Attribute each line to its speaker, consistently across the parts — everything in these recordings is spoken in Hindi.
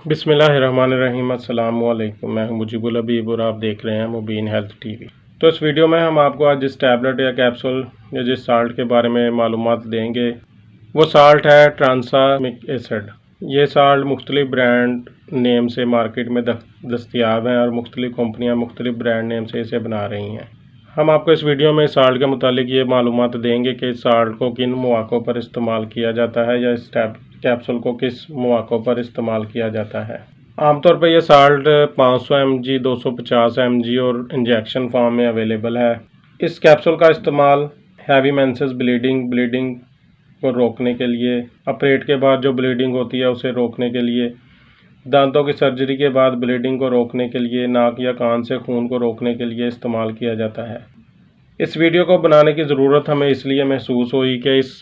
Speaker 1: बिस्मिल्लाहिर्रहमानिर्रहीम। अस्सलामु अलैकुम। मैं हूं मुजीबुल हबीब और आप देख रहे हैं मुबीन हेल्थ टीवी। तो इस वीडियो में हम आपको आज जिस टैबलेट या कैप्सूल या जिस साल्ट के बारे में मालूमात देंगे वो साल्ट है ट्रांसामिक एसिड। ये साल्ट मुख्तलिफ ब्रांड नेम से मार्केट में दस्तयाब हैं और मुख्तलिफ कंपनियां मुख्तलिफ ब्रांड नेम से इसे बना रही हैं। हम आपको इस वीडियो में साल्ट के मुतालिक ये मालूमात देंगे कि इस साल्ट को किन मौक़ों पर इस्तेमाल किया जाता है या इस कैप्सूल को किस मौक़ों पर इस्तेमाल किया जाता है। आमतौर पर यह साल्ट 500 mg, 250 mg और इंजेक्शन फॉर्म में अवेलेबल है। इस कैप्सूल का इस्तेमाल हैवी मेंसेस ब्लीडिंग को रोकने के लिए, ऑपरेट के बाद जो ब्लीडिंग होती है उसे रोकने के लिए, दांतों की सर्जरी के बाद ब्लीडिंग को रोकने के लिए, नाक या कान से खून को रोकने के लिए इस्तेमाल किया जाता है। इस वीडियो को बनाने की ज़रूरत हमें इसलिए महसूस हुई कि इस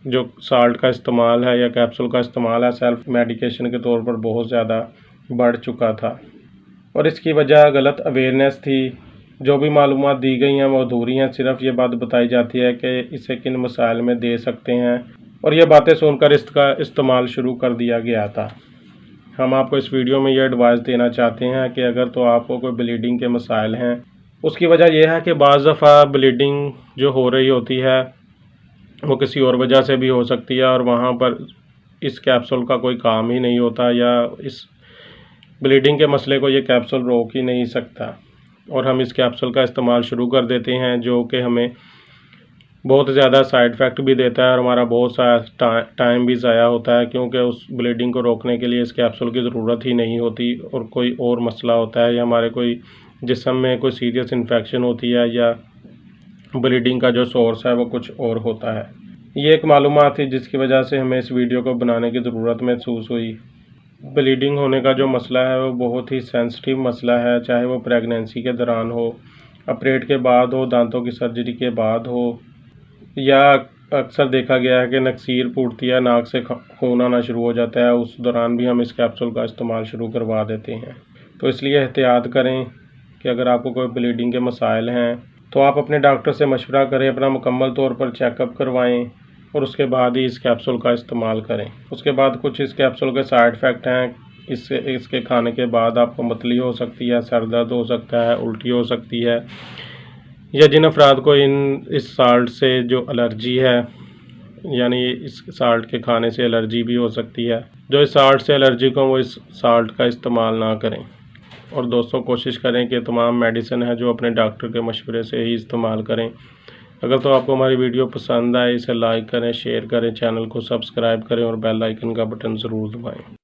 Speaker 1: जो साल्ट का इस्तेमाल है या कैप्सूल का इस्तेमाल है सेल्फ मेडिकेशन के तौर पर बहुत ज़्यादा बढ़ चुका था और इसकी वजह गलत अवेयरनेस थी। जो भी मालूमात दी गई हैं वो अधूरी हैं। सिर्फ ये बात बताई जाती है कि इसे किन मसाइल में दे सकते हैं और ये बातें सुनकर इसका इस्तेमाल शुरू कर दिया गया था। हम आपको इस वीडियो में ये एडवाइस देना चाहते हैं कि अगर तो आपको कोई ब्लीडिंग के मसाइल हैं, उसकी वजह यह है कि बाज़ दफ़ा ब्लीडिंग जो हो रही होती है वो किसी और वजह से भी हो सकती है और वहाँ पर इस कैप्सूल का कोई काम ही नहीं होता या इस ब्लीडिंग के मसले को ये कैप्सूल रोक ही नहीं सकता और हम इस कैप्सूल का इस्तेमाल शुरू कर देते हैं जो कि हमें बहुत ज़्यादा साइड इफ़ेक्ट भी देता है और हमारा बहुत सा टाइम भी ज़ाया होता है, क्योंकि उस ब्लीडिंग को रोकने के लिए इस कैप्सूल की ज़रूरत ही नहीं होती और कोई और मसला होता है या हमारे कोई जिस्म में कोई सीरियस इन्फेक्शन होती है या ब्लीडिंग का जो सोर्स है वो कुछ और होता है। ये एक मालूमात थी जिसकी वजह से हमें इस वीडियो को बनाने की ज़रूरत महसूस हुई। ब्लीडिंग होने का जो मसला है वो बहुत ही सेंसिटिव मसला है, चाहे वो प्रेगनेंसी के दौरान हो, ऑपरेट के बाद हो, दांतों की सर्जरी के बाद हो, या अक्सर देखा गया है कि नक्सीर फूटती है, नाक से खून आना शुरू हो जाता है, उस दौरान भी हम इस कैप्सूल का इस्तेमाल शुरू करवा देते हैं। तो इसलिए एहतियात करें कि अगर आपको कोई ब्लीडिंग के मसाइल हैं तो आप अपने डॉक्टर से मशवरा करें, अपना मुकम्मल तौर पर चेकअप करवाएं और उसके बाद ही इस कैप्सूल का इस्तेमाल करें। उसके बाद कुछ इस कैप्सूल के साइड इफ़ेक्ट हैं। इसके खाने के बाद आपको मतली हो सकती है, सर दर्द हो सकता है, उल्टी हो सकती है, या जिन अफराद को इस साल्ट से जो एलर्जी है यानी इस साल्ट के खाने से एलर्जी भी हो सकती है, जो इस साल्ट से एलर्जिक हो वो इस साल्ट का इस्तेमाल ना करें। और दोस्तों कोशिश करें कि तमाम मेडिसिन है जो अपने डॉक्टर के मशवरे से ही इस्तेमाल करें। अगर तो आपको हमारी वीडियो पसंद आए इसे लाइक करें, शेयर करें, चैनल को सब्सक्राइब करें और बेल आइकन का बटन ज़रूर दबाएं।